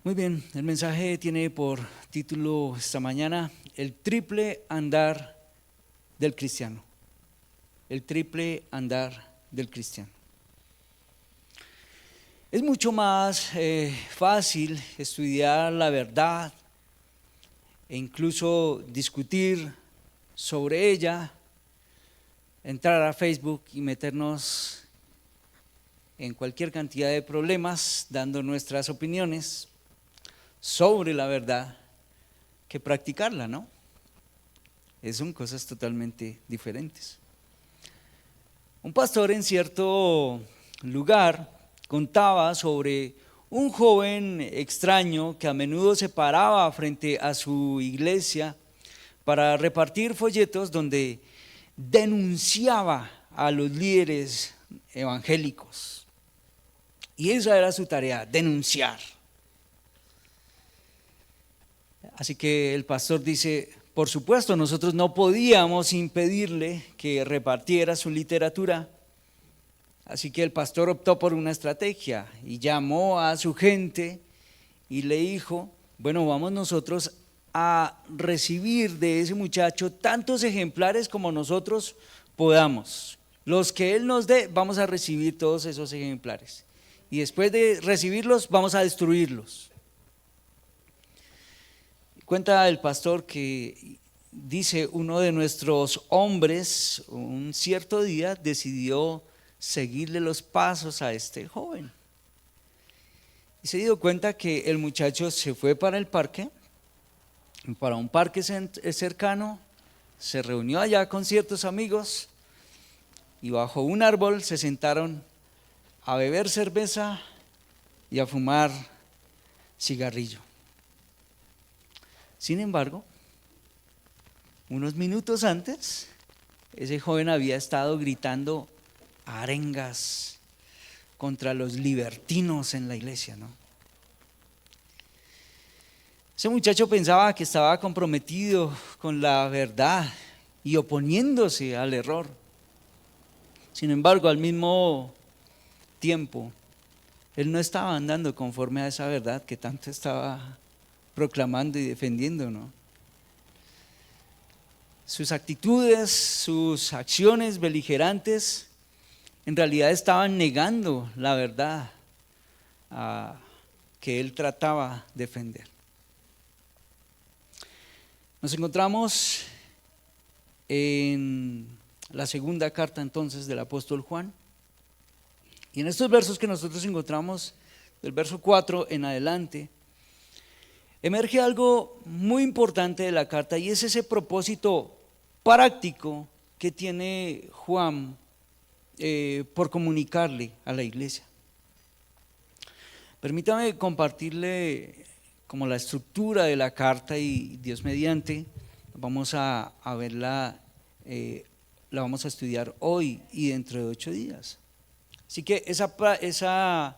Muy bien, el mensaje tiene por título esta mañana el triple andar del cristiano. El triple andar del cristiano. Es mucho más fácil estudiar la verdad e incluso discutir sobre ella, entrar a Facebook y meternos en cualquier cantidad de problemas dando nuestras opiniones sobre la verdad que practicarla, ¿no? Son cosas totalmente diferentes. Un pastor en cierto lugar contaba sobre un joven extraño que a menudo se paraba frente a su iglesia para repartir folletos donde denunciaba a los líderes evangélicos. Y esa era su tarea, denunciar. Así que el pastor dice, por supuesto, nosotros no podíamos impedirle que repartiera su literatura. Así que el pastor optó por una estrategia y llamó a su gente y le dijo, bueno, vamos nosotros a recibir de ese muchacho tantos ejemplares como nosotros podamos. Los que él nos dé, vamos a recibir todos esos ejemplares. Y después de recibirlos, vamos a destruirlos. Cuenta el pastor que dice uno de nuestros hombres, un cierto día decidió seguirle los pasos a este joven. Y se dio cuenta que el muchacho se fue para el parque, para un parque cercano, se reunió allá con ciertos amigos y bajo un árbol se sentaron a beber cerveza y a fumar cigarrillo. Sin embargo, unos minutos antes, ese joven había estado gritando arengas contra los libertinos en la iglesia, ¿no? Ese muchacho pensaba que estaba comprometido con la verdad y oponiéndose al error. Sin embargo, al mismo tiempo, él no estaba andando conforme a esa verdad que tanto estaba proclamando y defendiendo, ¿no? Sus actitudes, sus acciones beligerantes, en realidad estaban negando la verdad que él trataba de defender. Nos encontramos en la segunda carta entonces del apóstol Juan. Y en estos versos que nosotros encontramos, del verso 4 en adelante, emerge algo muy importante de la carta y es ese propósito práctico que tiene Juan por comunicarle a la iglesia. Permítame compartirle como la estructura de la carta y Dios mediante vamos a verla, la vamos a estudiar hoy y dentro de 8 días. Así que esa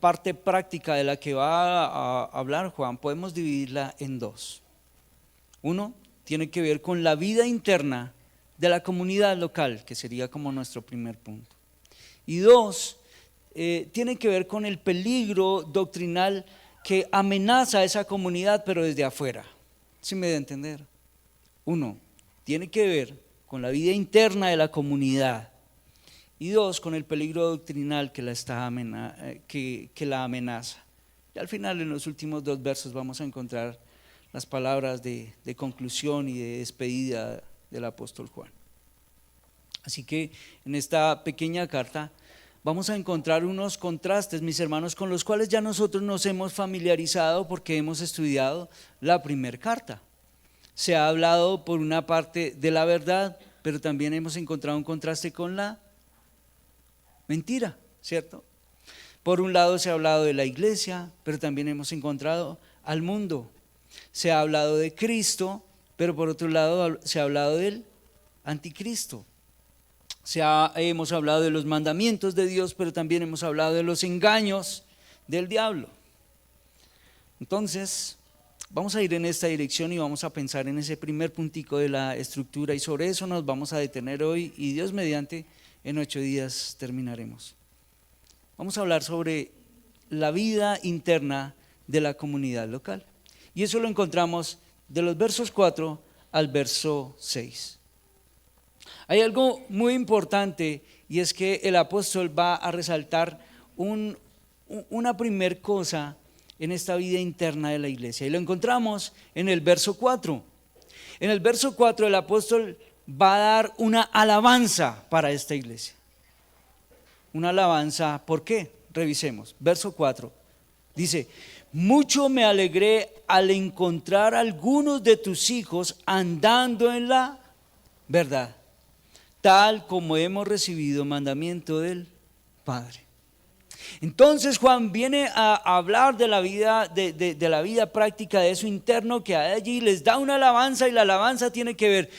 parte práctica de la que va a hablar Juan podemos dividirla en dos. Uno tiene que ver con la vida interna de la comunidad local, que sería como nuestro primer punto. Y dos, tiene que ver con el peligro doctrinal que amenaza a esa comunidad, pero desde afuera. ¿Sí me da a entender? Uno, tiene que ver con la vida interna de la comunidad. Y dos, con el peligro doctrinal que la amenaza. Y al final, en los últimos 2 versos, vamos a encontrar las palabras de conclusión y de despedida del apóstol Juan. Así que en esta pequeña carta vamos a encontrar unos contrastes, mis hermanos, con los cuales ya nosotros nos hemos familiarizado porque hemos estudiado la primera carta. Se ha hablado por una parte de la verdad, pero también hemos encontrado un contraste con la mentira, ¿cierto? Por un lado se ha hablado de la iglesia, pero también hemos encontrado al mundo. Se ha hablado de Cristo, pero por otro lado se ha hablado del anticristo. Hemos hablado de los mandamientos de Dios, pero también hemos hablado de los engaños del diablo. Entonces, vamos a ir en esta dirección y vamos a pensar en ese primer puntico de la estructura y sobre eso nos vamos a detener hoy y Dios mediante en 8 días terminaremos. Vamos a hablar sobre la vida interna de la comunidad local. Y eso lo encontramos de los versos 4 al verso 6. Hay algo muy importante y es que el apóstol va a resaltar una primer cosa en esta vida interna de la iglesia. Y lo encontramos en el verso 4. En el verso 4 el apóstol va a dar una alabanza para esta iglesia. Una alabanza, ¿por qué? Revisemos. Verso 4. Dice: mucho me alegré al encontrar a algunos de tus hijos andando en la verdad, tal como hemos recibido mandamiento del Padre. Entonces Juan viene a hablar de la vida, de la vida práctica, de eso interno que hay allí, les da una alabanza, y la alabanza tiene que ver: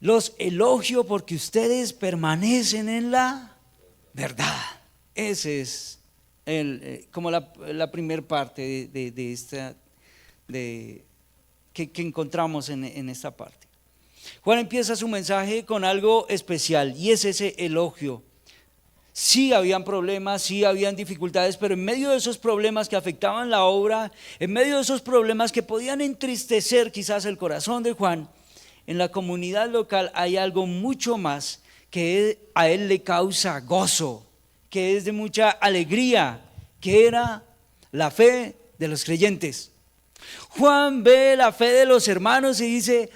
los elogio porque ustedes permanecen en la verdad. Ese es como la primera parte de esta, que encontramos en esta parte. Juan empieza su mensaje con algo especial, y es ese elogio. Sí habían problemas, sí habían dificultades, pero en medio de esos problemas que afectaban la obra, en medio de esos problemas que podían entristecer quizás el corazón de Juan, en la comunidad local hay algo mucho más que a él le causa gozo, que es de mucha alegría, que era la fe de los creyentes. Juan ve la fe de los hermanos y dice: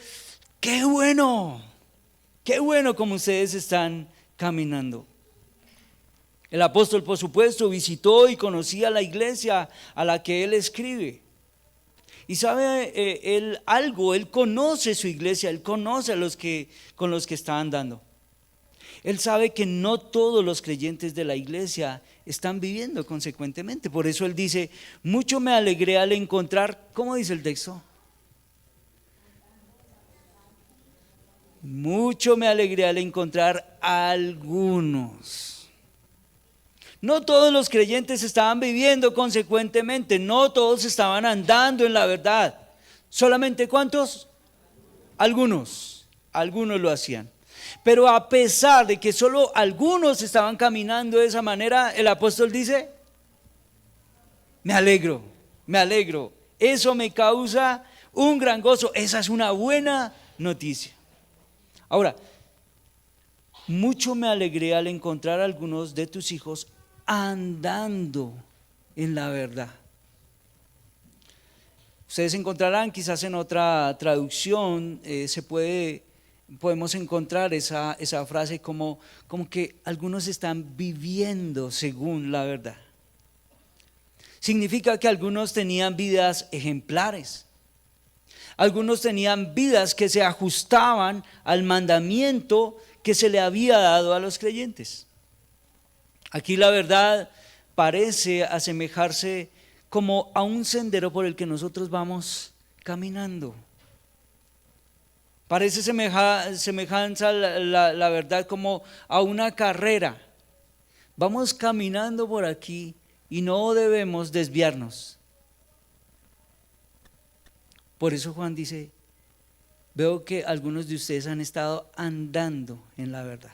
qué bueno como ustedes están caminando. El apóstol, por supuesto, visitó y conocía la iglesia a la que él escribe. Y sabe él conoce su iglesia, él conoce a con los que está andando. Él sabe que no todos los creyentes de la iglesia están viviendo consecuentemente. Por eso él dice: mucho me alegré al encontrar, ¿cómo dice el texto? Mucho me alegré al encontrar a algunos. No todos los creyentes estaban viviendo consecuentemente, no todos estaban andando en la verdad. ¿Solamente cuántos? Algunos lo hacían. Pero a pesar de que solo algunos estaban caminando de esa manera, el apóstol dice: me alegro, eso me causa un gran gozo, esa es una buena noticia. Ahora, mucho me alegré al encontrar a algunos de tus hijos andando en la verdad. Ustedes encontrarán quizás en otra traducción, podemos encontrar esa frase como que algunos están viviendo según la verdad. Significa que algunos tenían vidas ejemplares. Algunos tenían vidas que se ajustaban al mandamiento que se le había dado a los creyentes. Aquí la verdad parece asemejarse como a un sendero por el que nosotros vamos caminando. Parece semejanza la verdad como a una carrera. Vamos caminando por aquí y no debemos desviarnos. Por eso Juan dice: veo que algunos de ustedes han estado andando en la verdad.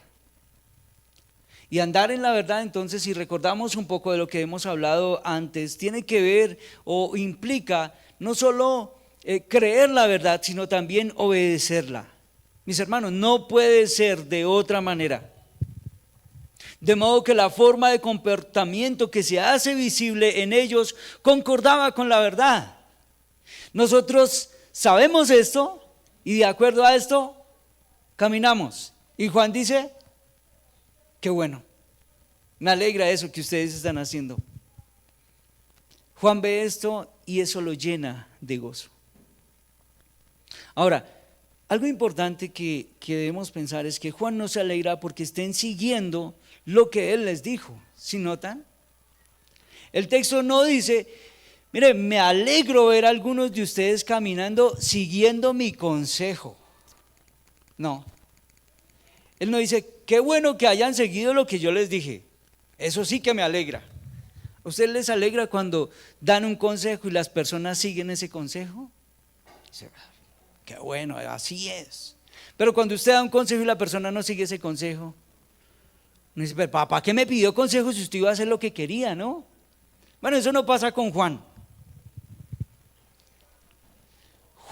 Y andar en la verdad, entonces, si recordamos un poco de lo que hemos hablado antes, tiene que ver o implica no solo creer la verdad, sino también obedecerla. Mis hermanos, no puede ser de otra manera. De modo que la forma de comportamiento que se hace visible en ellos concordaba con la verdad. Nosotros sabemos esto y de acuerdo a esto caminamos. Y Juan dice: qué bueno, me alegra eso que ustedes están haciendo. Juan ve esto y eso lo llena de gozo. Ahora, algo importante que debemos pensar es que Juan no se alegra porque estén siguiendo lo que él les dijo. ¿Sí notan? El texto no dice: mire, me alegro ver a algunos de ustedes caminando siguiendo mi consejo. No. Él no dice: qué bueno que hayan seguido lo que yo les dije. Eso sí que me alegra. ¿A usted les alegra cuando dan un consejo y las personas siguen ese consejo? Dice: qué bueno, así es. Pero cuando usted da un consejo y la persona no sigue ese consejo, uno dice: pero ¿para qué me pidió consejo si usted iba a hacer lo que quería, no? Bueno, eso no pasa con Juan.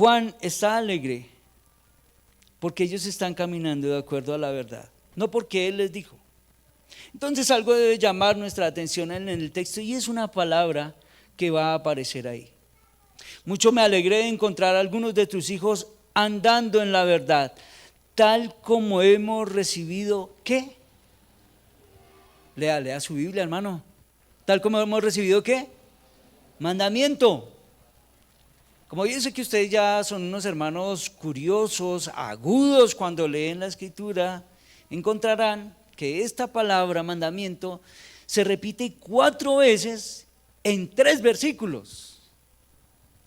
Juan está alegre porque ellos están caminando de acuerdo a la verdad, no porque él les dijo. Entonces algo debe llamar nuestra atención en el texto y es una palabra que va a aparecer ahí. Mucho me alegré de encontrar a algunos de tus hijos andando en la verdad, tal como hemos recibido, ¿qué? Lea su Biblia, hermano. Tal como hemos recibido, ¿qué? Mandamiento. Como yo sé que ustedes ya son unos hermanos curiosos, agudos cuando leen la Escritura, encontrarán que esta palabra mandamiento se repite 4 veces en 3 versículos.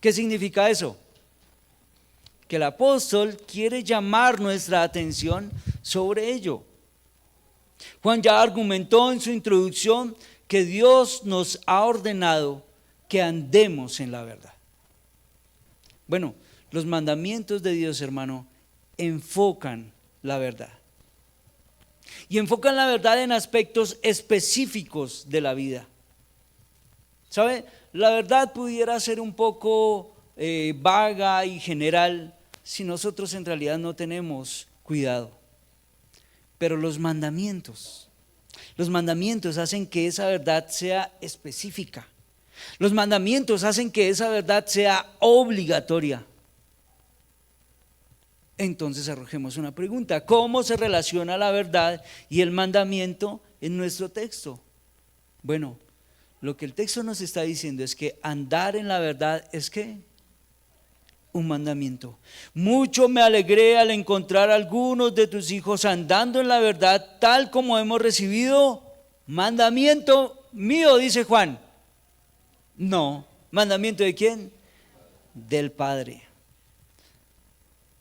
¿Qué significa eso? Que el apóstol quiere llamar nuestra atención sobre ello. Juan ya argumentó en su introducción que Dios nos ha ordenado que andemos en la verdad. Bueno, los mandamientos de Dios, hermano, enfocan la verdad. Y enfocan la verdad en aspectos específicos de la vida. ¿Sabe? La verdad pudiera ser un poco vaga y general si nosotros en realidad no tenemos cuidado. Pero los mandamientos hacen que esa verdad sea específica. Los mandamientos hacen que esa verdad sea obligatoria. Entonces arrojemos una pregunta: ¿cómo se relaciona la verdad y el mandamiento en nuestro texto? Bueno, lo que el texto nos está diciendo es que andar en la verdad es ¿qué? Un mandamiento. Mucho me alegré al encontrar a algunos de tus hijos andando en la verdad, tal como hemos recibido mandamiento mío, dice Juan. No, ¿mandamiento de quién? Del Padre.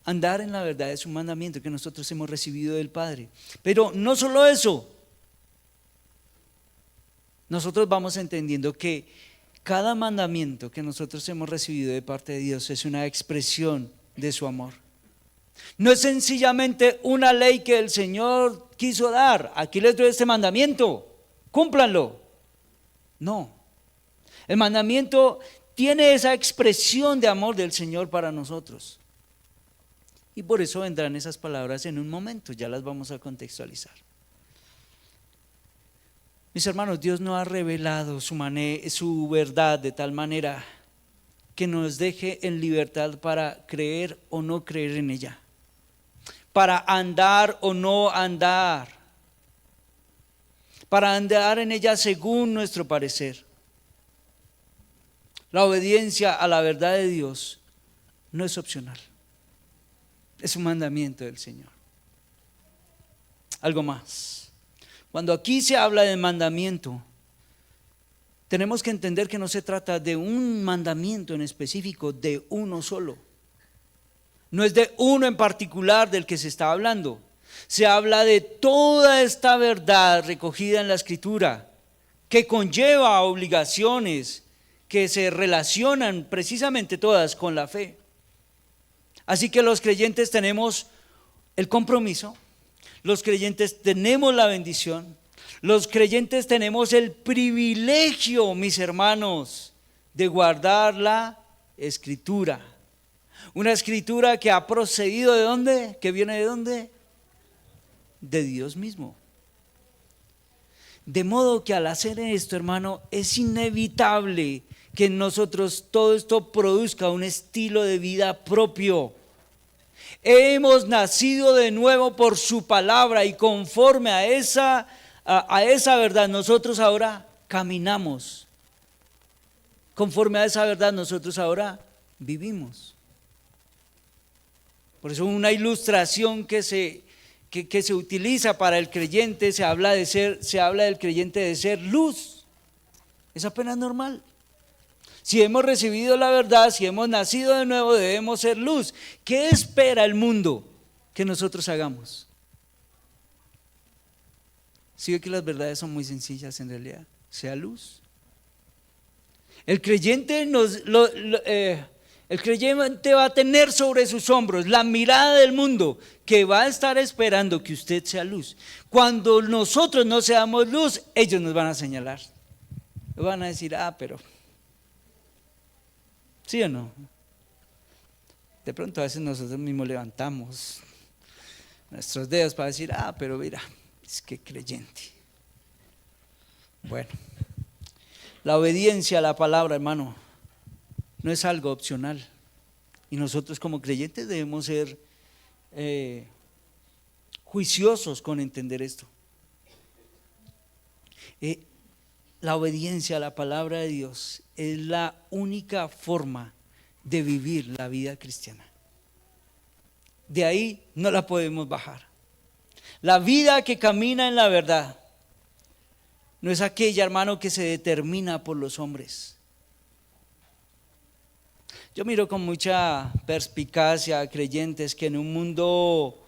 Andar en la verdad es un mandamiento que nosotros hemos recibido del Padre. Pero no solo eso, nosotros vamos entendiendo que cada mandamiento que nosotros hemos recibido de parte de Dios es una expresión de su amor. No es sencillamente una ley que el Señor quiso dar. Aquí les doy este mandamiento, cúmplanlo. No, el mandamiento tiene esa expresión de amor del Señor para nosotros. Y por eso vendrán esas palabras en un momento, ya las vamos a contextualizar. Mis hermanos, Dios nos ha revelado su verdad de tal manera que nos deje en libertad para creer o no creer en ella, para andar o no andar, para andar en ella según nuestro parecer. La obediencia a la verdad de Dios no es opcional, es un mandamiento del Señor. Algo más. Cuando aquí se habla de mandamiento, tenemos que entender que no se trata de un mandamiento en específico, de uno solo. No es de uno en particular del que se está hablando. Se habla de toda esta verdad recogida en la Escritura, que conlleva obligaciones que se relacionan precisamente todas con la fe. Así que los creyentes tenemos el compromiso. Los creyentes tenemos la bendición, los creyentes tenemos el privilegio, mis hermanos, de guardar la Escritura. Una Escritura que ha procedido ¿de dónde? ¿Que viene de dónde? De Dios mismo. De modo que al hacer esto, hermano, es inevitable que en nosotros todo esto produzca un estilo de vida propio. Hemos nacido de nuevo por su palabra y conforme a esa verdad nosotros ahora caminamos. Conforme a esa verdad nosotros ahora vivimos. Por eso una ilustración que se utiliza para el creyente, se habla del creyente de ser luz. Es apenas normal. Si hemos recibido la verdad, si hemos nacido de nuevo, debemos ser luz. ¿Qué espera el mundo que nosotros hagamos? ¿Sí ve que las verdades son muy sencillas en realidad? Sea luz. El creyente va a tener sobre sus hombros la mirada del mundo que va a estar esperando que usted sea luz. Cuando nosotros no seamos luz, ellos nos van a señalar. Van a decir, pero... ¿sí o no? De pronto a veces nosotros mismos levantamos nuestros dedos para decir, pero mira, es que creyente. Bueno, la obediencia a la palabra, hermano, no es algo opcional. Y nosotros como creyentes debemos ser juiciosos con entender esto. La obediencia a la palabra de Dios es la única forma de vivir la vida cristiana. De ahí no la podemos bajar. La vida que camina en la verdad no es aquella, hermano, que se determina por los hombres. Yo miro con mucha perspicacia a creyentes que en un mundo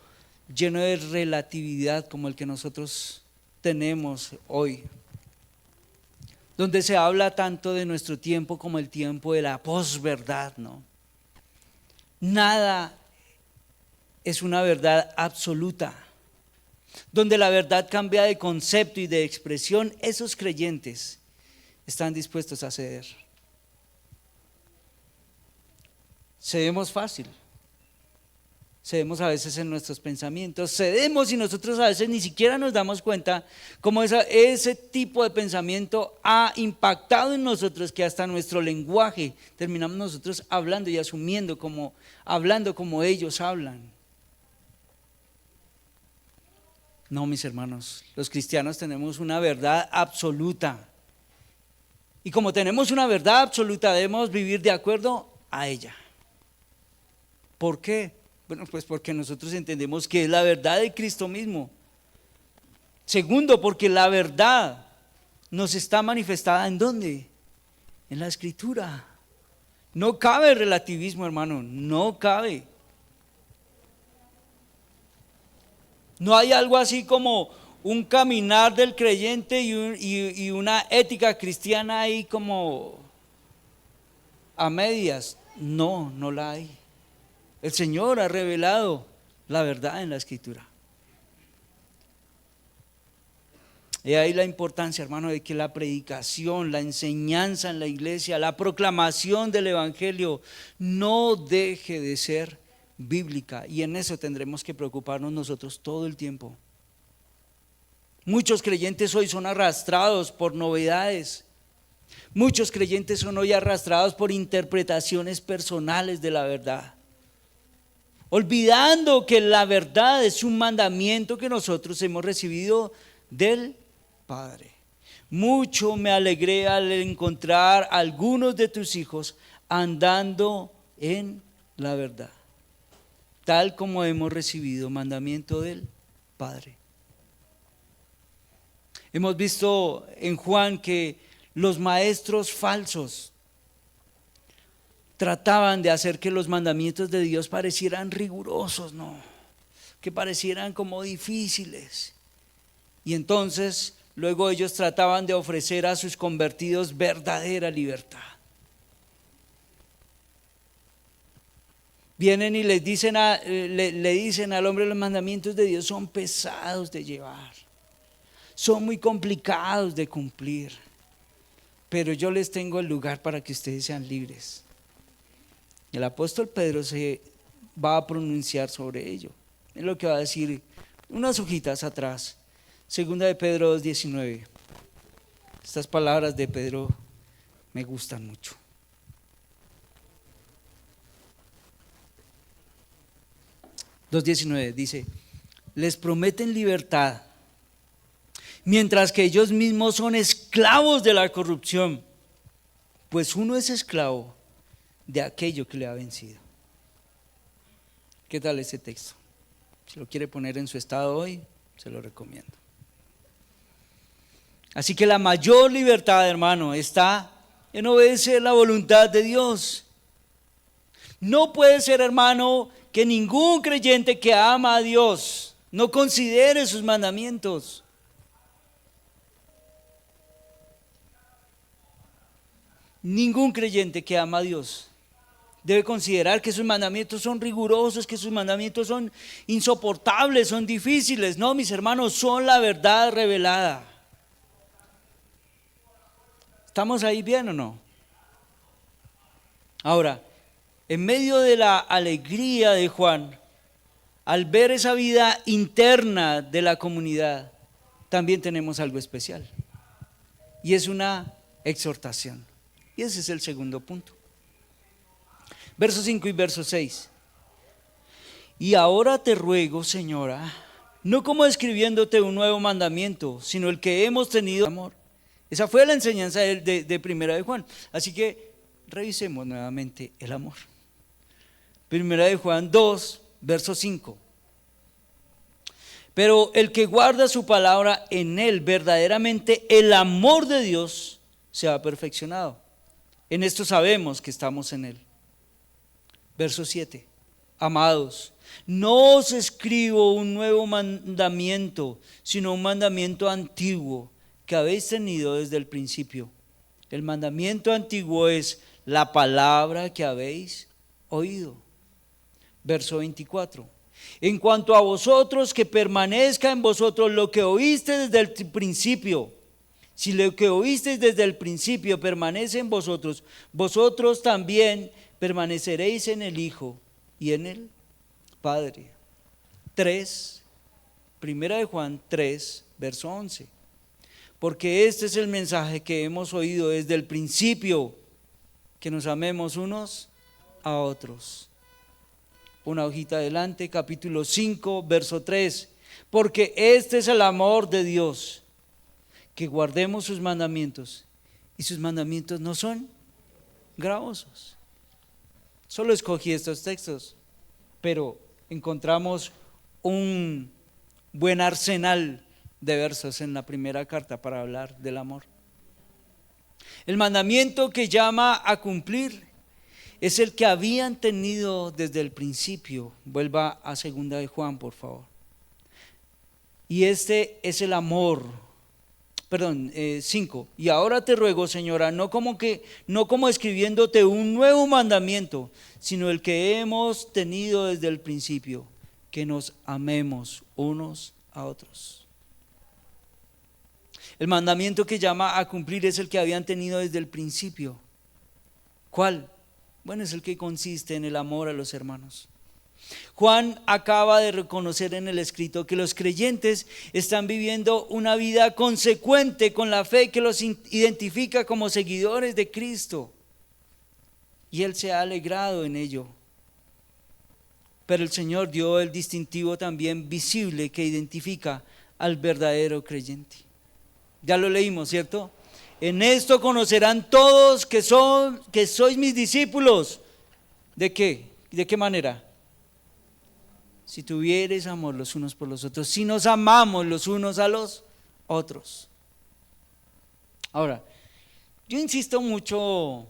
lleno de relatividad como el que nosotros tenemos hoy, donde se habla tanto de nuestro tiempo como el tiempo de la posverdad, ¿no? Nada es una verdad absoluta. Donde la verdad cambia de concepto y de expresión, esos creyentes están dispuestos a ceder. Cedemos fácil. Cedemos a veces en nuestros pensamientos, cedemos y nosotros a veces ni siquiera nos damos cuenta cómo ese tipo de pensamiento ha impactado en nosotros, que hasta nuestro lenguaje terminamos nosotros hablando y asumiendo hablando como ellos hablan. No, mis hermanos, los cristianos tenemos una verdad absoluta. Y como tenemos una verdad absoluta, debemos vivir de acuerdo a ella. ¿Por qué? Bueno, pues porque nosotros entendemos que es la verdad de Cristo mismo. Segundo, porque la verdad nos está manifestada ¿en dónde? En la Escritura. No cabe relativismo, hermano, no cabe. No hay algo así como un caminar del creyente y una ética cristiana ahí como a medias. No, no la hay. El Señor ha revelado la verdad en la Escritura. Y ahí la importancia, hermano, de que la predicación, la enseñanza en la iglesia, la proclamación del Evangelio no deje de ser bíblica, y en eso tendremos que preocuparnos nosotros todo el tiempo. Muchos creyentes hoy son arrastrados por novedades. Muchos creyentes son hoy arrastrados por interpretaciones personales de la verdad, olvidando que la verdad es un mandamiento que nosotros hemos recibido del Padre. Mucho me alegré al encontrar a algunos de tus hijos andando en la verdad, tal como hemos recibido mandamiento del Padre. Hemos visto en Juan que los maestros falsos trataban de hacer que los mandamientos de Dios parecieran rigurosos, no, que parecieran como difíciles. Y entonces luego ellos trataban de ofrecer a sus convertidos verdadera libertad. Vienen y le dicen al hombre: los mandamientos de Dios son pesados de llevar, son muy complicados de cumplir, pero yo les tengo el lugar para que ustedes sean libres. El apóstol Pedro se va a pronunciar sobre ello. Es lo que va a decir unas hojitas atrás, 2 de Pedro 2:19. Estas palabras de Pedro me gustan mucho. Dice: les prometen libertad, mientras que ellos mismos son esclavos de la corrupción, pues uno es esclavo de aquello que le ha vencido. ¿Qué tal ese texto? Si lo quiere poner en su estado hoy, se lo recomiendo. Así que la mayor libertad, hermano, está en obedecer la voluntad de Dios. No puede ser, hermano, que ningún creyente que ama a Dios no considere sus mandamientos. Ningún creyente que ama a Dios debe considerar que sus mandamientos son rigurosos, que sus mandamientos son insoportables, son difíciles. No, mis hermanos, son la verdad revelada. ¿Estamos ahí bien o no? Ahora, En medio de la alegría de Juan, al ver esa vida interna de la comunidad, también tenemos algo especial. Y es una exhortación. Y ese es el segundo punto. Verso 5 y verso 6. Y ahora te ruego, Señora, no como escribiéndote un nuevo mandamiento, sino el que hemos tenido amor. Esa fue la enseñanza de Primera de Juan. Así que revisemos nuevamente el amor. Primera de Juan 2, verso 5. Pero el que guarda su palabra, en él verdaderamente el amor de Dios se ha perfeccionado. En esto sabemos que estamos en él. Verso 7. Amados, no os escribo un nuevo mandamiento, sino un mandamiento antiguo que habéis tenido desde el principio. El mandamiento antiguo es la palabra que habéis oído. Verso 24. En cuanto a vosotros, que permanezca en vosotros lo que oíste desde el principio. Si lo que oísteis desde el principio permanece en vosotros, vosotros también permaneceréis en el Hijo y en el Padre. 3, Primera de Juan 3, verso 11. Porque este es el mensaje que hemos oído desde el principio, que nos amemos unos a otros. Una hojita adelante, capítulo 5, verso 3. Porque este es el amor de Dios, que guardemos sus mandamientos, y sus mandamientos no son gravosos. Solo escogí estos textos, pero encontramos un buen arsenal de versos en la primera carta para hablar del amor. El mandamiento que llama a cumplir es el que habían tenido desde el principio. Vuelva a segunda de Juan, por favor. Y este es el amor. 5. Y ahora te ruego, Señora, no como escribiéndote un nuevo mandamiento, sino el que hemos tenido desde el principio, que nos amemos unos a otros. El mandamiento que llama a cumplir es el que habían tenido desde el principio. ¿Cuál? Bueno, es el que consiste en el amor a los hermanos. Juan acaba de reconocer en el escrito que los creyentes están viviendo una vida consecuente con la fe que los identifica como seguidores de Cristo. Y él se ha alegrado en ello. Pero el Señor dio el distintivo también visible que identifica al verdadero creyente. Ya lo leímos, ¿cierto? En esto conocerán todos que sois mis discípulos. ¿De qué? ¿De qué manera? Si tuviereis amor los unos por los otros, si nos amamos los unos a los otros. Ahora, yo insisto mucho,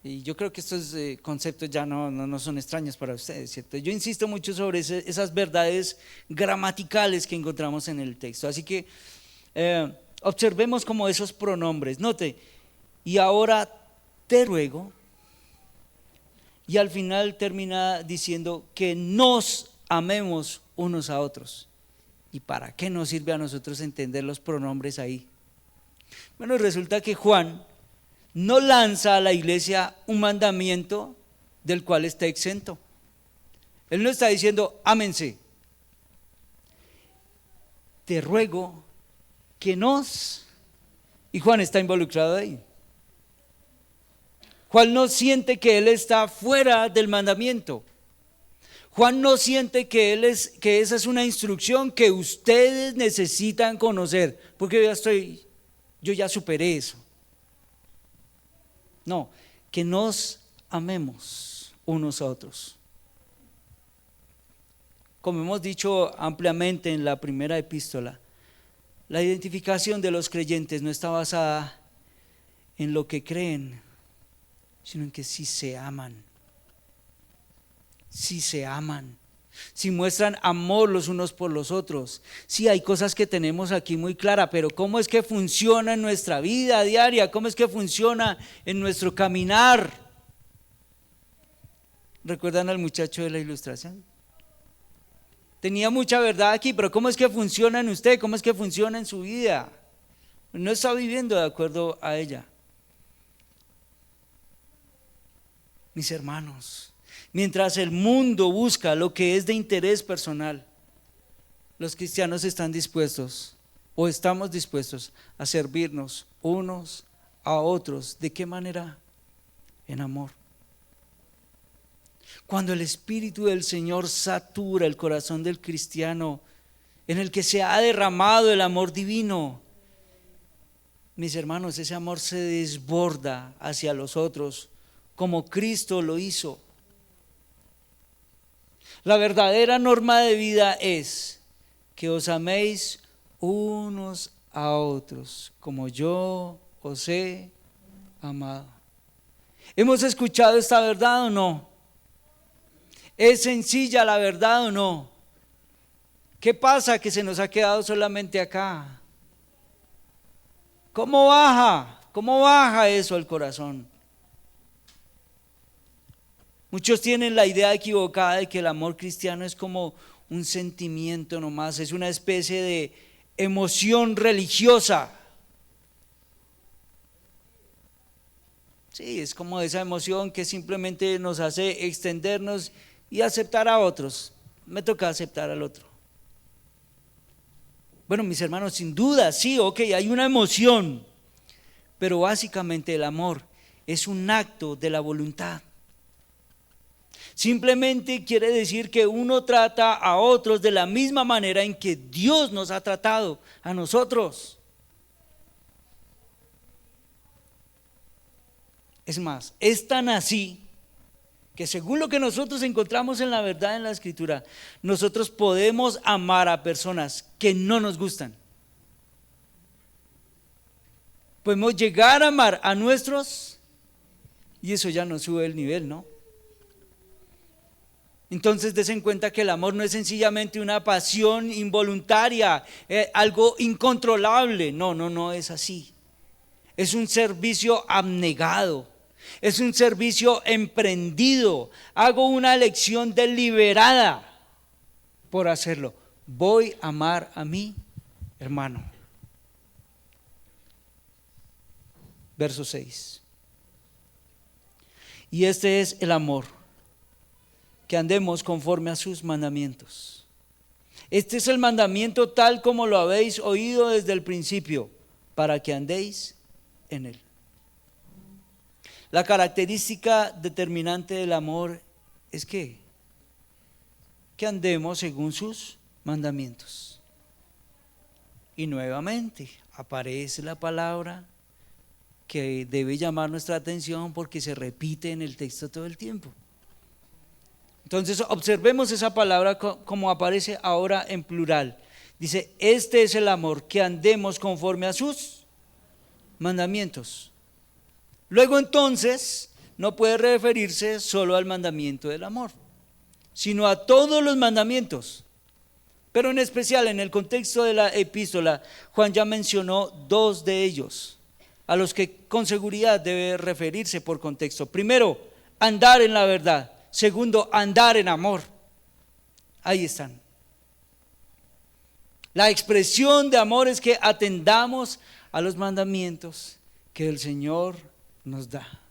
y yo creo que estos conceptos ya no son extraños para ustedes, ¿cierto? Yo insisto mucho sobre esas verdades gramaticales que encontramos en el texto. Así que observemos como esos pronombres. Note, y ahora te ruego, y al final termina diciendo que nos amemos unos a otros. ¿Y para qué nos sirve a nosotros entender los pronombres ahí? Bueno, resulta que Juan no lanza a la iglesia un mandamiento del cual está exento. Él no está diciendo ámense. Te ruego que nos, y Juan está involucrado ahí. Juan no siente que él está fuera del mandamiento. Juan no siente que esa es una instrucción que ustedes necesitan conocer, porque yo ya superé eso. No, que nos amemos unos a otros. Como hemos dicho ampliamente en la primera epístola, la identificación de los creyentes no está basada en lo que creen, sino en que sí se aman. Si se aman, si muestran amor los unos por los otros. Sí, hay cosas que tenemos aquí muy claras, pero ¿cómo es que funciona en nuestra vida diaria? ¿Cómo es que funciona en nuestro caminar? ¿Recuerdan al muchacho de la ilustración? Tenía mucha verdad aquí, pero ¿cómo es que funciona en usted? ¿Cómo es que funciona en su vida? No está viviendo de acuerdo a ella. mis hermanos, mientras el mundo busca lo que es de interés personal, los cristianos están dispuestos o estamos dispuestos a servirnos unos a otros. ¿De qué manera? En amor. Cuando el Espíritu del Señor satura el corazón del cristiano, en el que se ha derramado el amor divino, mis hermanos, ese amor se desborda hacia los otros como Cristo lo hizo. La verdadera norma de vida es que os améis unos a otros como yo os he amado. ¿Hemos escuchado esta verdad o no? ¿Es sencilla la verdad o no? ¿Qué pasa que se nos ha quedado solamente acá? ¿Cómo baja? ¿Cómo baja eso al corazón? Muchos tienen la idea equivocada de que el amor cristiano es como un sentimiento nomás, es una especie de emoción religiosa. Sí, es como esa emoción que simplemente nos hace extendernos y aceptar a otros. Me toca aceptar al otro. Bueno, mis hermanos, sin duda, sí, ok, hay una emoción, pero básicamente el amor es un acto de la voluntad. Simplemente quiere decir que uno trata a otros de la misma manera en que Dios nos ha tratado a nosotros. Es más, es tan así que según lo que nosotros encontramos en la verdad en la Escritura, nosotros podemos amar a personas que no nos gustan. Podemos llegar a amar a nuestros y eso ya nos sube el nivel, ¿no? Entonces des en cuenta que el amor no es sencillamente una pasión involuntaria, algo incontrolable. No es así. Es un servicio abnegado, es un servicio emprendido. Hago una elección deliberada por hacerlo. Voy a amar a mi hermano. Verso 6. Y este es el amor, que andemos conforme a sus mandamientos. Este es el mandamiento tal como lo habéis oído desde el principio, para que andéis en él. La característica determinante del amor es que andemos según sus mandamientos. Y nuevamente aparece la palabra que debe llamar nuestra atención porque se repite en el texto todo el tiempo. Entonces observemos esa palabra como aparece ahora en plural. Dice, este es el amor, que andemos conforme a sus mandamientos. Luego entonces no puede referirse solo al mandamiento del amor, sino a todos los mandamientos. Pero en especial en el contexto de la epístola, Juan ya mencionó dos de ellos, a los que con seguridad debe referirse por contexto. Primero, andar en la verdad. Segundo, andar en amor. Ahí están. La expresión de amor es que atendamos a los mandamientos que el Señor nos da.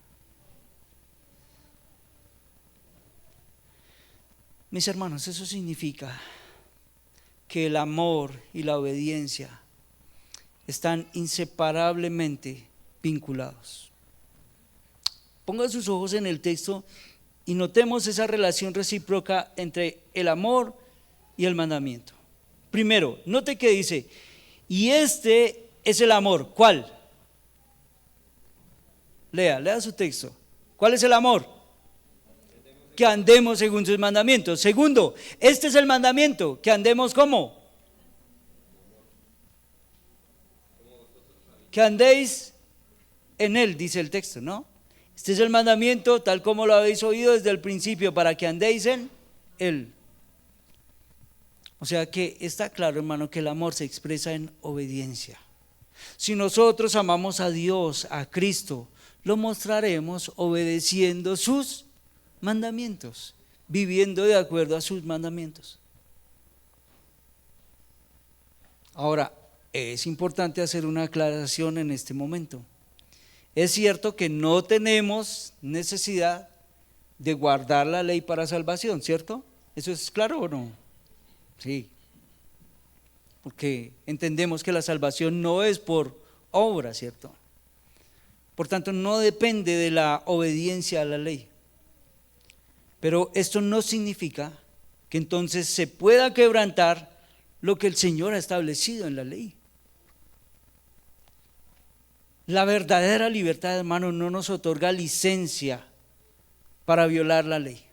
Mis hermanos, eso significa que el amor y la obediencia están inseparablemente vinculados. Pongan sus ojos en el texto y notemos esa relación recíproca entre el amor y el mandamiento. Primero, note que dice, y este es el amor. ¿Cuál? Lea su texto. ¿Cuál es el amor? Que andemos según sus mandamientos. Segundo, este es el mandamiento, que andemos ¿cómo? Que andéis en él, dice el texto, ¿no? Este es el mandamiento tal como lo habéis oído desde el principio, para que andéis en él. O sea que está claro, hermano, que el amor se expresa en obediencia. Si nosotros amamos a Dios, a Cristo, lo mostraremos obedeciendo sus mandamientos, viviendo de acuerdo a sus mandamientos. Ahora, es importante hacer una aclaración en este momento. Es cierto que no tenemos necesidad de guardar la ley para salvación, ¿cierto? ¿Eso es claro o no? Sí, porque entendemos que la salvación no es por obra, ¿cierto? Por tanto, no depende de la obediencia a la ley. Pero esto no significa que entonces se pueda quebrantar lo que el Señor ha establecido en la ley. La verdadera libertad, hermano, no nos otorga licencia para violar la ley.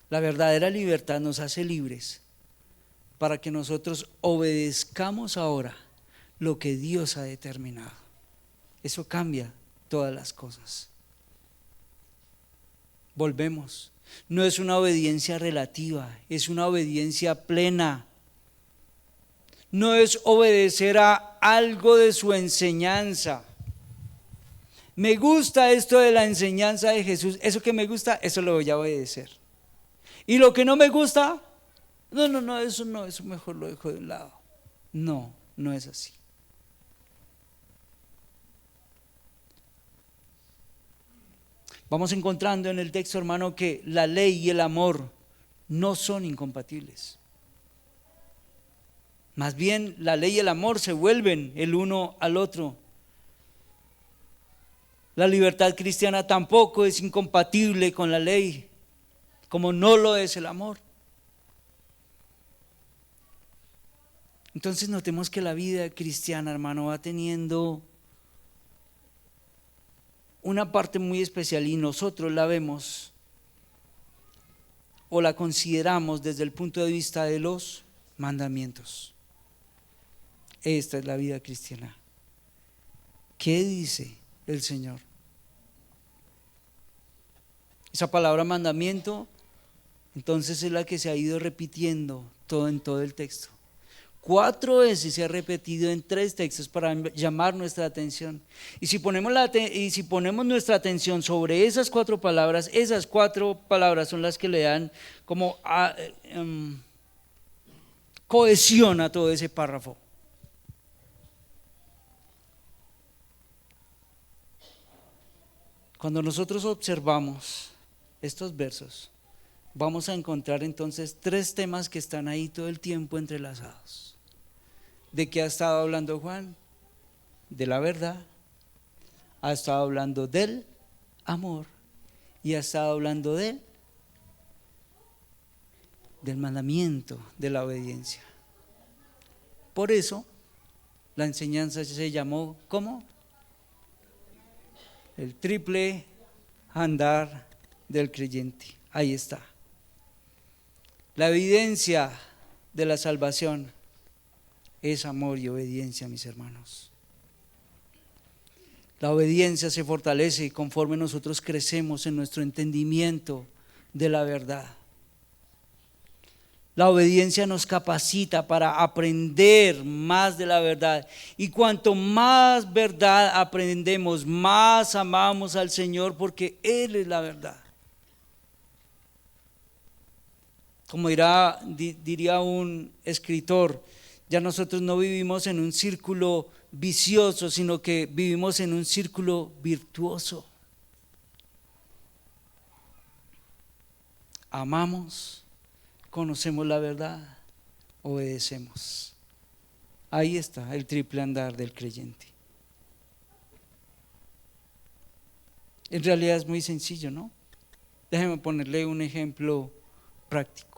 La verdadera libertad nos hace libres para que nosotros obedezcamos ahora lo que Dios ha determinado. Eso cambia todas las cosas. Volvemos. No es una obediencia relativa, es una obediencia plena. No es obedecer a algo de su enseñanza. Me gusta esto de la enseñanza de Jesús, eso que me gusta, eso lo voy a obedecer. Y lo que no me gusta, no, eso mejor lo dejo de un lado. No, no es así. Vamos encontrando en el texto, hermano, que la ley y el amor no son incompatibles. Más bien, la ley y el amor se vuelven el uno al otro. La libertad cristiana tampoco es incompatible con la ley, como no lo es el amor. Entonces notemos que la vida cristiana, hermano, va teniendo una parte muy especial y nosotros la vemos o la consideramos desde el punto de vista de los mandamientos. Esta es la vida cristiana. ¿Qué dice el Señor? Esa palabra mandamiento, entonces es la que se ha ido repitiendo en todo el texto. 4 veces se ha repetido en 3 textos para llamar nuestra atención. Y si ponemos nuestra atención sobre esas 4 palabras, esas 4 palabras son las que le dan como cohesión a todo ese párrafo. Cuando nosotros observamos estos versos, vamos a encontrar entonces 3 temas que están ahí todo el tiempo entrelazados. ¿De qué ha estado hablando Juan? De la verdad. Ha estado hablando del amor y ha estado hablando del mandamiento, de la obediencia. Por eso la enseñanza se llamó ¿cómo? El triple andar del creyente. Ahí está. La evidencia de la salvación es amor y obediencia, mis hermanos. La obediencia se fortalece conforme nosotros crecemos en nuestro entendimiento de la verdad. La obediencia nos capacita para aprender más de la verdad. Y cuanto más verdad aprendemos, más amamos al Señor porque Él es la verdad. Como diría un escritor, ya nosotros no vivimos en un círculo vicioso, sino que vivimos en un círculo virtuoso. Amamos, conocemos la verdad, obedecemos. Ahí está el triple andar del creyente. En realidad es muy sencillo, ¿no? Déjeme ponerle un ejemplo práctico.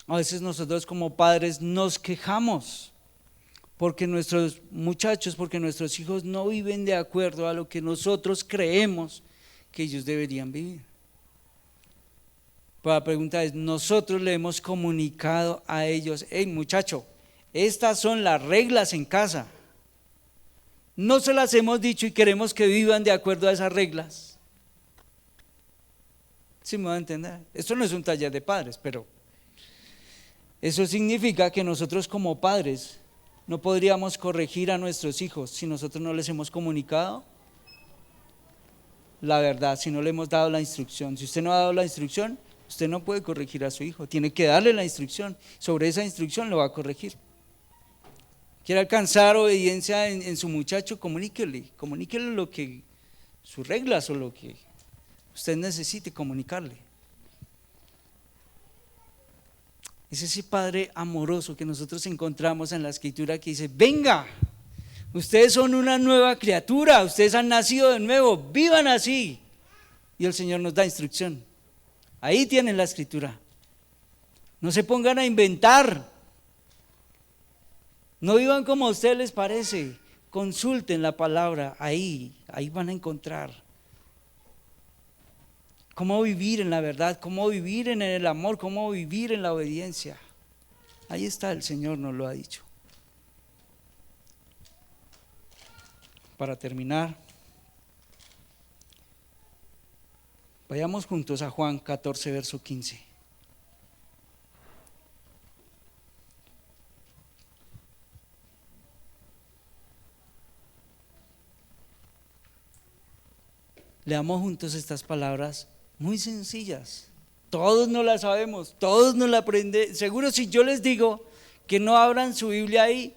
A veces nosotros como padres nos quejamos porque nuestros muchachos, porque nuestros hijos no viven de acuerdo a lo que nosotros creemos que ellos deberían vivir. Pero la pregunta es, nosotros le hemos comunicado a ellos, hey muchacho, estas son las reglas en casa. No se las hemos dicho y queremos que vivan de acuerdo a esas reglas. ¿Sí me va a entender? Esto no es un taller de padres, pero eso significa que nosotros como padres no podríamos corregir a nuestros hijos si nosotros no les hemos comunicado la verdad, si no le hemos dado la instrucción. Si usted no ha dado la instrucción, usted no puede corregir a su hijo, tiene que darle la instrucción, sobre esa instrucción lo va a corregir. Quiere alcanzar obediencia en su muchacho, comuníquele lo que sus reglas o lo que usted necesite comunicarle. Es ese Padre amoroso que nosotros encontramos en la Escritura que dice: venga, ustedes son una nueva criatura, ustedes han nacido de nuevo, vivan así. Y el Señor nos da instrucción. Ahí tienen la Escritura. No se pongan a inventar. No vivan como a ustedes les parece. Consulten la palabra, ahí van a encontrar cómo vivir en la verdad, cómo vivir en el amor, cómo vivir en la obediencia. Ahí está, el Señor nos lo ha dicho. Para terminar, vayamos juntos a Juan 14, verso 15. Leamos juntos estas palabras muy sencillas. Todos no las sabemos, todos no la aprenden. Seguro si yo les digo que no abran su Biblia ahí,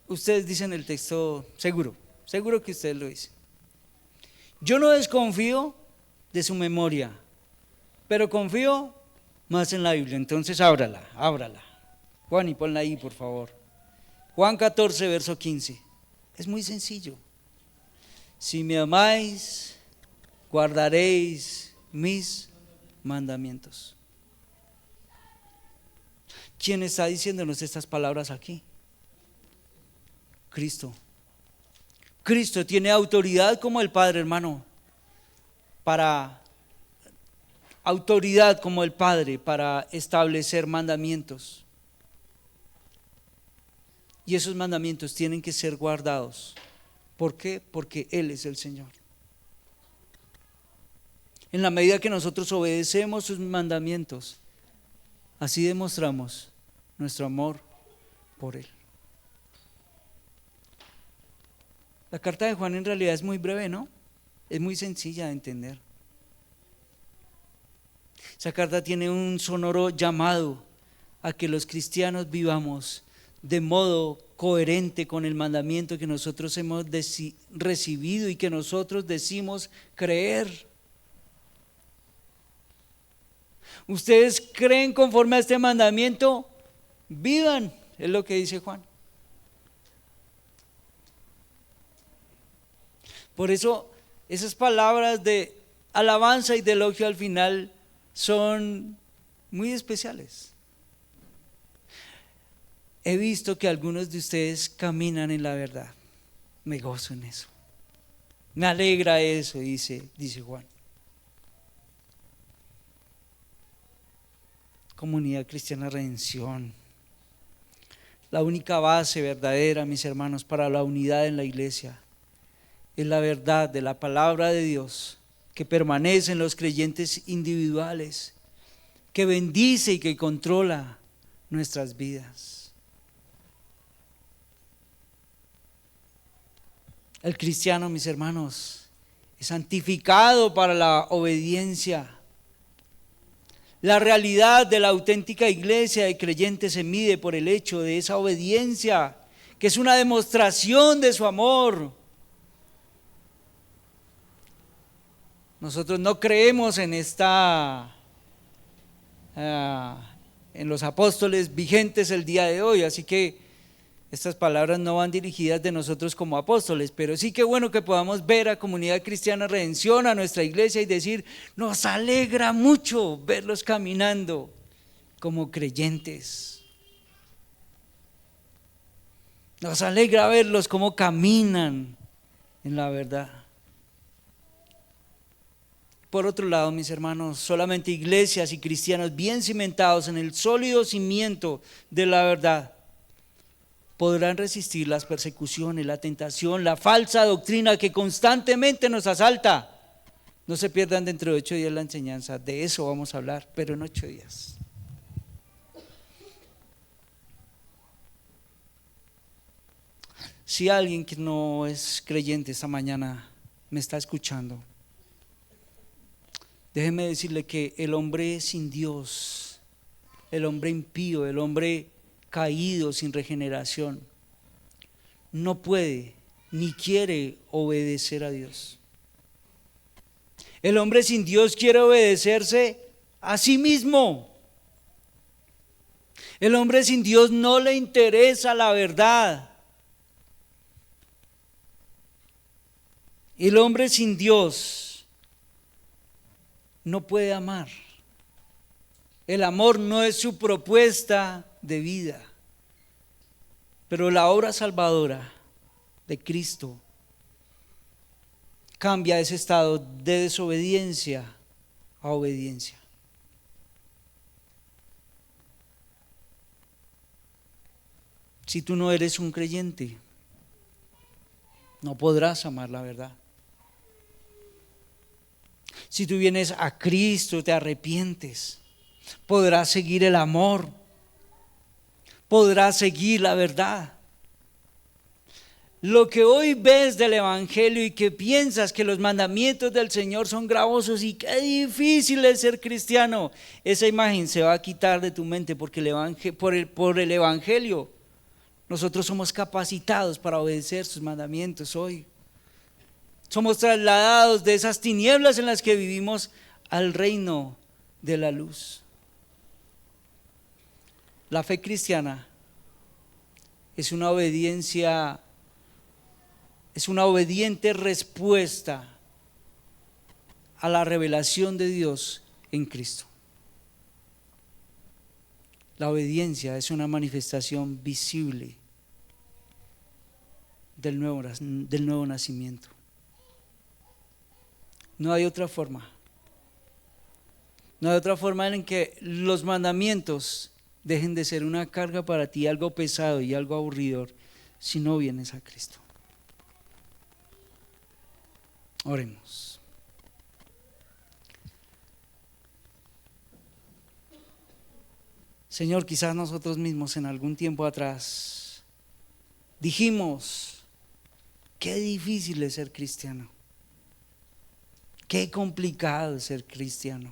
ustedes dicen el texto, seguro que ustedes lo dicen. Yo no desconfío de su memoria, pero confío más en la Biblia. Entonces ábrala. Juan, y ponla ahí, por favor. Juan 14, verso 15. Es muy sencillo. Si me amáis, guardaréis mis mandamientos. ¿Quién está diciéndonos estas palabras aquí? Cristo. Cristo tiene autoridad como el Padre, hermano, autoridad como el Padre para establecer mandamientos. Y esos mandamientos tienen que ser guardados. ¿Por qué? Porque Él es el Señor. En la medida que nosotros obedecemos sus mandamientos, así demostramos nuestro amor por Él. La carta de Juan en realidad es muy breve, ¿no? Es muy sencilla de entender. Esa carta tiene un sonoro llamado a que los cristianos vivamos de modo coherente con el mandamiento que nosotros hemos recibido y que nosotros decimos creer. Ustedes creen conforme a este mandamiento, vivan, es lo que dice Juan. Por eso esas palabras de alabanza y de elogio al final son muy especiales. He visto que algunos de ustedes caminan en la verdad. Me gozo en eso. Me alegra eso, dice Juan. Comunidad Cristiana Redención. La única base verdadera, mis hermanos, para la unidad en la iglesia es la verdad de la palabra de Dios que permanece en los creyentes individuales, que bendice y que controla nuestras vidas. El cristiano, mis hermanos, es santificado para la obediencia. La realidad de la auténtica iglesia de creyentes se mide por el hecho de esa obediencia, que es una demostración de su amor. Nosotros no creemos en en los apóstoles vigentes el día de hoy, así que estas palabras no van dirigidas de nosotros como apóstoles, pero sí que bueno que podamos ver a Comunidad Cristiana Redención, a nuestra iglesia, y decir, nos alegra mucho verlos caminando como creyentes. Nos alegra verlos cómo caminan en la verdad. Por otro lado, mis hermanos, solamente iglesias y cristianos bien cimentados en el sólido cimiento de la verdad podrán resistir las persecuciones, la tentación, la falsa doctrina que constantemente nos asalta. No se pierdan dentro de 8 días la enseñanza, de eso vamos a hablar, pero en 8 días. Si alguien que no es creyente esta mañana me está escuchando, déjeme decirle que el hombre sin Dios, el hombre impío, el hombre caído sin regeneración, no puede ni quiere obedecer a Dios. El hombre sin Dios quiere obedecerse a sí mismo. El hombre sin Dios no le interesa la verdad. El hombre sin Dios no puede amar. El amor no es su propuesta de vida. Pero la obra salvadora de Cristo cambia ese estado de desobediencia a obediencia. Si tú no eres un creyente, no podrás amar la verdad. Si tú vienes a Cristo, te arrepientes, podrás seguir el amor, podrás seguir la verdad. Lo que hoy ves del Evangelio y que piensas que los mandamientos del Señor son gravosos y qué difícil es ser cristiano, esa imagen se va a quitar de tu mente porque por el Evangelio nosotros somos capacitados para obedecer sus mandamientos hoy. Somos trasladados de esas tinieblas en las que vivimos al reino de la luz. La fe cristiana es una obediente respuesta a la revelación de Dios en Cristo. La obediencia es una manifestación visible del nuevo nacimiento. No hay otra forma. No hay otra forma en que los mandamientos dejen de ser una carga para ti, algo pesado y algo aburridor, si no vienes a Cristo. Oremos. Señor, quizás nosotros mismos en algún tiempo atrás dijimos, qué difícil es ser cristiano, qué complicado es ser cristiano.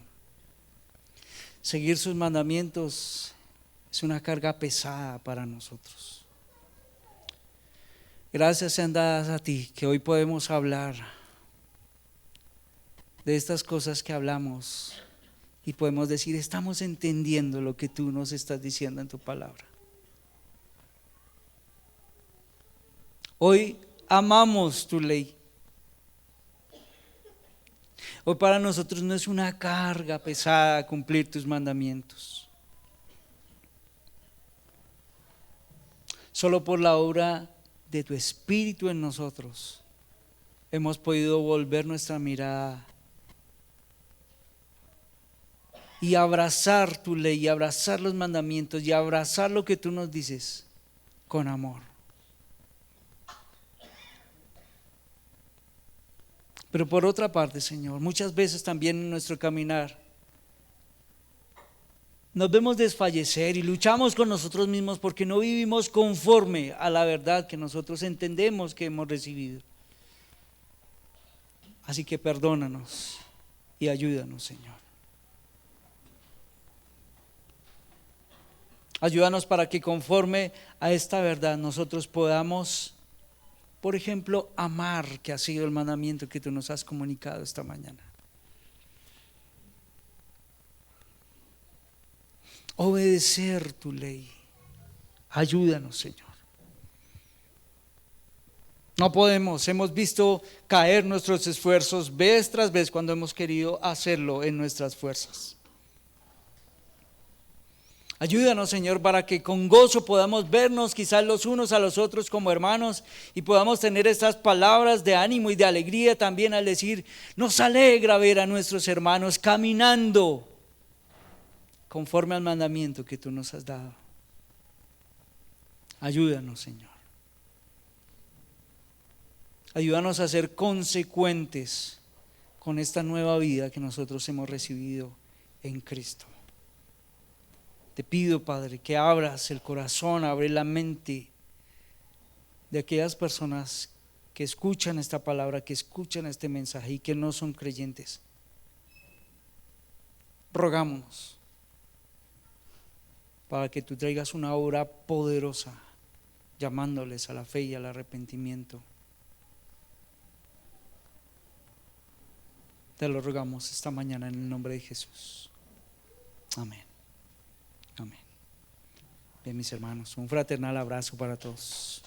Seguir sus mandamientos es una carga pesada para nosotros. Gracias sean dadas a ti que hoy podemos hablar de estas cosas que hablamos y podemos decir, estamos entendiendo lo que tú nos estás diciendo en tu palabra. Hoy amamos tu ley. Hoy para nosotros no es una carga pesada cumplir tus mandamientos. Solo por la obra de tu Espíritu en nosotros hemos podido volver nuestra mirada y abrazar tu ley, y abrazar los mandamientos, y abrazar lo que tú nos dices con amor. Pero por otra parte, Señor, muchas veces también en nuestro caminar nos vemos desfallecer y luchamos con nosotros mismos porque no vivimos conforme a la verdad que nosotros entendemos que hemos recibido. Así que perdónanos y ayúdanos, Señor. Ayúdanos para que conforme a esta verdad nosotros podamos, por ejemplo, amar, que ha sido el mandamiento que tú nos has comunicado esta mañana. Obedecer tu ley. Ayúdanos, Señor. No podemos, hemos visto caer nuestros esfuerzos vez tras vez cuando hemos querido hacerlo en nuestras fuerzas. Ayúdanos, Señor, para que con gozo podamos vernos quizás los unos a los otros como hermanos y podamos tener estas palabras de ánimo y de alegría también al decir, nos alegra ver a nuestros hermanos caminando conforme al mandamiento que tú nos has dado. Ayúdanos, Señor. Ayúdanos a ser consecuentes con esta nueva vida que nosotros hemos recibido en Cristo. Te pido, Padre, que abras el corazón, abre la mente de aquellas personas que escuchan esta palabra, que escuchan este mensaje y que no son creyentes. Rogámonos para que tú traigas una obra poderosa, llamándoles a la fe y al arrepentimiento Te lo rogamos esta mañana en el nombre de Jesús. Amén. Amén. Bien, mis hermanos, un fraternal abrazo para todos.